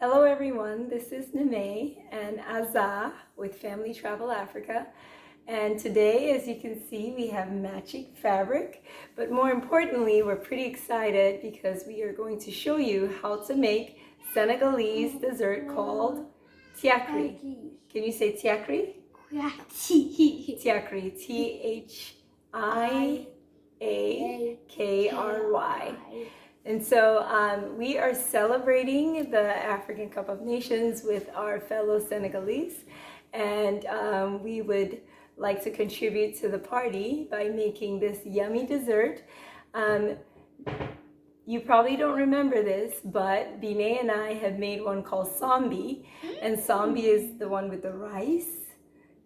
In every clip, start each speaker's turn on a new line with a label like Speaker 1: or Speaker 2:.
Speaker 1: Hello everyone, this is Neme and Azah with Family Travel Africa. And today, as you can see, we have matching fabric, but more importantly, we're pretty excited because we are going to show you how to make Senegalese dessert called Thiakry. Can you say Thiakry? Thiakry, Thiakry. And so we are celebrating the African Cup of Nations with our fellow Senegalese, and we would like to contribute to the party by making this yummy dessert. You probably don't remember this, but Binet and I have made one called Sambi, and Sambi is the one with the rice.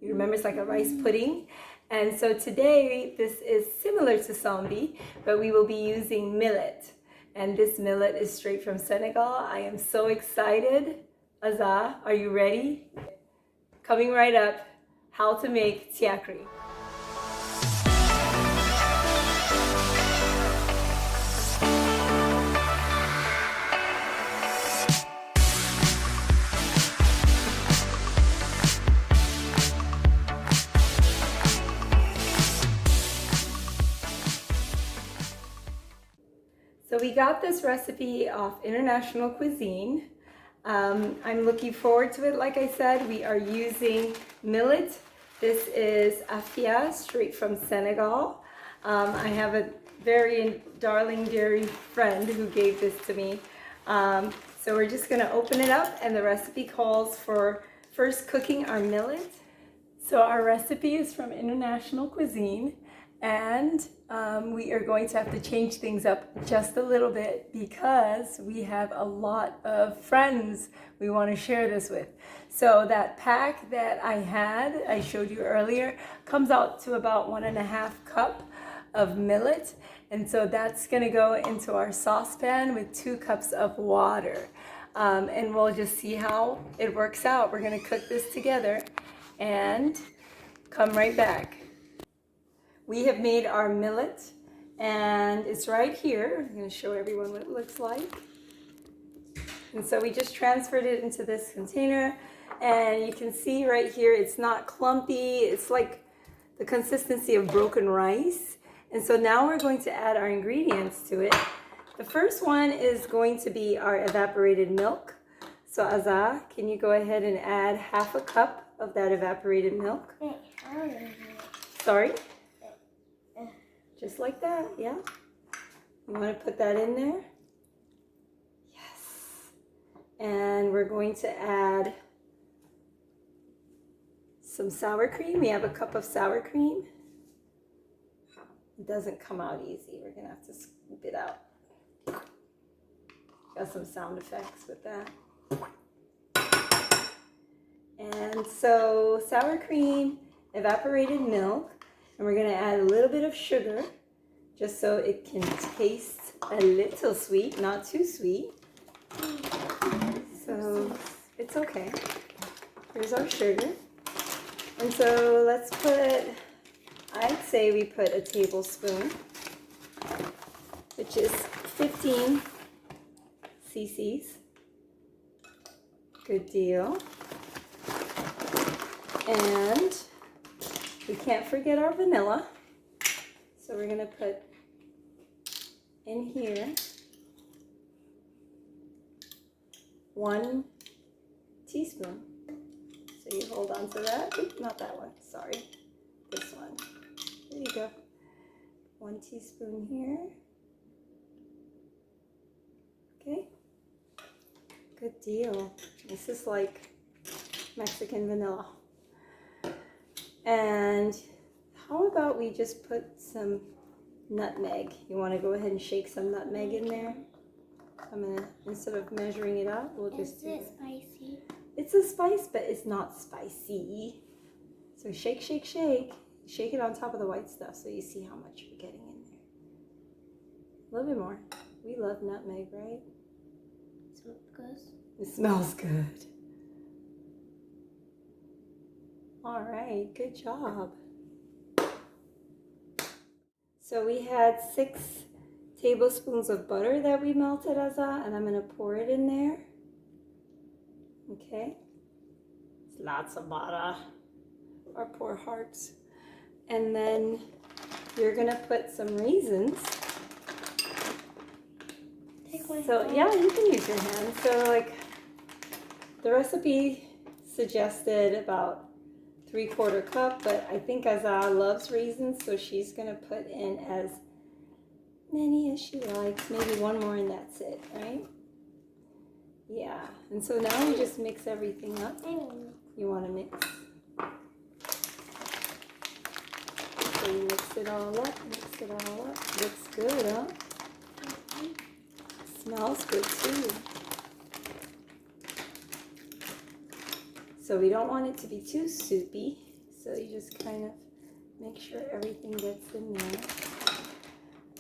Speaker 1: You remember, it's like a rice pudding. And so today this is similar to Sambi, but we will be using millet. And this millet is straight from Senegal. I am so excited. Azah, are you ready? Coming right up, how to make Thiakry. So we got this recipe off International Cuisine. I'm looking forward to it. Like I said, we are using millet. This is afia, straight from Senegal. I have a very darling dairy friend who gave this to me. So we're just gonna open it up, and the recipe calls for first cooking our millet. So our recipe is from International Cuisine, and we are going to have to change things up just a little bit because we have a lot of friends we want to share this with. So that pack that I showed you earlier, comes out to about 1.5 cups of millet. And so that's going to go into our saucepan with 2 cups of water. And we'll just see how it works out. We're going to cook this together and come right back. We have made our millet, and it's right here. I'm going to show everyone what it looks like. And so we just transferred it into this container, and you can see right here it's not clumpy. It's like the consistency of broken rice. And so now we're going to add our ingredients to it. The first one is going to be our evaporated milk. So Azah, can you go ahead and add 1/2 cup of that evaporated milk? Sorry? Just like that, yeah? You want to put that in there? Yes. And we're going to add some sour cream. We have 1 cup of sour cream. It doesn't come out easy. We're going to have to scoop it out. Got some sound effects with that. And so sour cream, evaporated milk, and we're going to add a little bit of sugar just so it can taste a little sweet, not too sweet. So it's okay. Here's our sugar. And so let's put, I'd say we put a tablespoon, which is 15 cc's. Good deal. And we can't forget our vanilla. So we're going to put in here 1 teaspoon. So you hold on to that. Oops, not that one, sorry. This one. There you go. 1 teaspoon here. Okay. Good deal. This is like Mexican vanilla. And how about we just put some nutmeg? You want to go ahead and shake some nutmeg in there? I'm gonna, instead of measuring it out, we'll just do it.
Speaker 2: Is it spicy?
Speaker 1: It's a spice, but it's not spicy. So shake, shake, shake. Shake it on top of the white stuff so you see how much you're getting in there. A little bit more. We love nutmeg, right?
Speaker 2: Smells good.
Speaker 1: It smells good. All right, good job. So we had 6 tablespoons of butter that we melted, Azah, and I'm going to pour it in there. Okay. Lots of butter. Our poor hearts. And then you're gonna put some raisins. So yeah, you can use your hand. So like the recipe suggested about 3/4 cup, but I think Azah loves raisins, so she's gonna put in as many as she likes. Maybe one more and that's it, right? Yeah. And so now we just mix everything up. You want to mix? So you mix it all up, mix it all up. Looks good, huh? Smells good too. So we don't want it to be too soupy. So you just kind of make sure everything gets in there.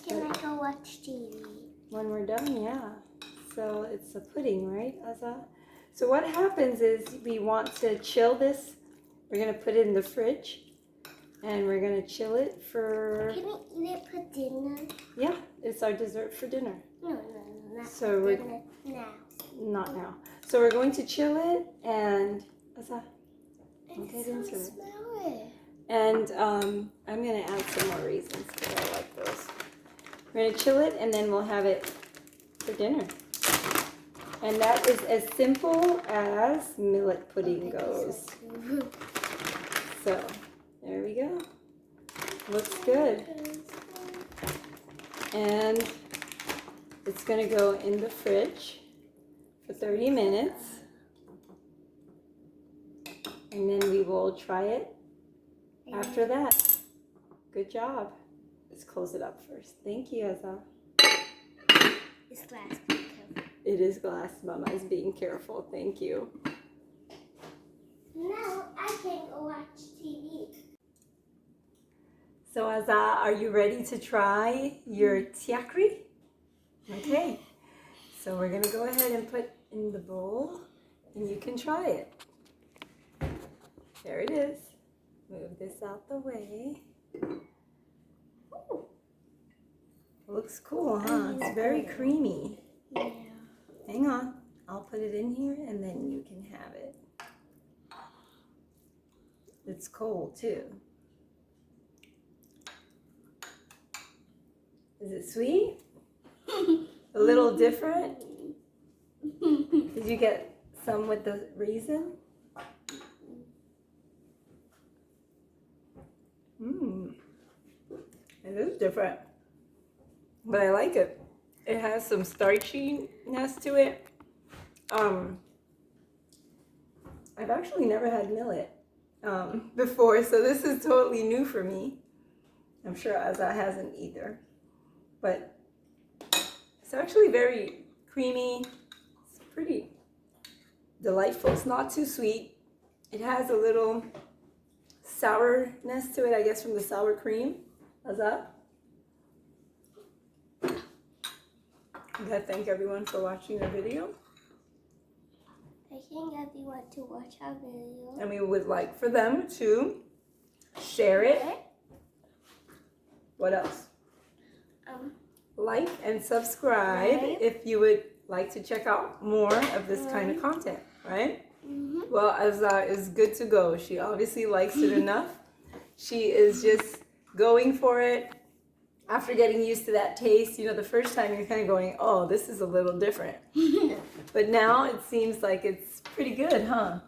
Speaker 2: Can I go watch TV?
Speaker 1: When we're done, yeah. So it's a pudding, right, Azah? So what happens is we want to chill this. We're going to put it in the fridge. And we're going to chill it for...
Speaker 2: Can we eat it for dinner?
Speaker 1: Yeah, it's our dessert for dinner.
Speaker 2: No, not
Speaker 1: So
Speaker 2: for
Speaker 1: we're...
Speaker 2: dinner. Now.
Speaker 1: Not now. So we're going to chill it and... Azah,
Speaker 2: I
Speaker 1: I'll get
Speaker 2: can
Speaker 1: into it.
Speaker 2: smell it.
Speaker 1: And I'm going to add some more raisins because I like those. We're going to chill it and then we'll have it for dinner. And that is as simple as millet pudding goes. So, there we go. Looks good. And it's going to go in the fridge for 30 minutes. And then we will try it after that. Good job. Let's close it up first. Thank you, Azah.
Speaker 2: It's glass. Be careful.
Speaker 1: It is glass. Mama is being careful. Thank you.
Speaker 2: Now I can go watch TV.
Speaker 1: So Azah, are you ready to try your thiakry? Okay. So we're going to go ahead and put in the bowl and you can try it. There it is. Move this out the way. Ooh. Looks cool, huh? It's very creamy.
Speaker 2: Yeah.
Speaker 1: Hang on. I'll put it in here and then you can have it. It's cold too. Is it sweet? A little different? Did you get some with the raisin? It is different, but I like it. It has some starchiness to it. I've actually never had millet before, so this is totally new for me. I'm sure Azah hasn't either, but it's actually very creamy. It's pretty delightful. It's not too sweet. It has a little sourness to it, I guess, from the sour cream. Azah? I gotta thank everyone for watching our video.
Speaker 2: I think everyone to watch our video.
Speaker 1: And we would like for them to share it. What else? Like and subscribe if you would like to check out more of this kind of content, right? Well, Azah is good to go. She obviously likes it enough. She is just going for it. After getting used to that taste, you know, the first time you're kind of going, oh, this is a little different. But now it seems like it's pretty good, huh?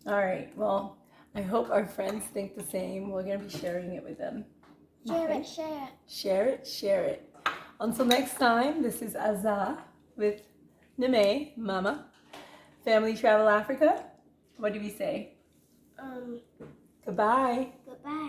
Speaker 1: All right, well, I hope our friends think the same. We're going to be sharing it with them.
Speaker 2: Share it, share it.
Speaker 1: Share it, share it. Until next time, this is Azah with Neme, Mama, Family Travel Africa. What do we say?
Speaker 2: Goodbye.
Speaker 1: Goodbye.
Speaker 2: Goodbye.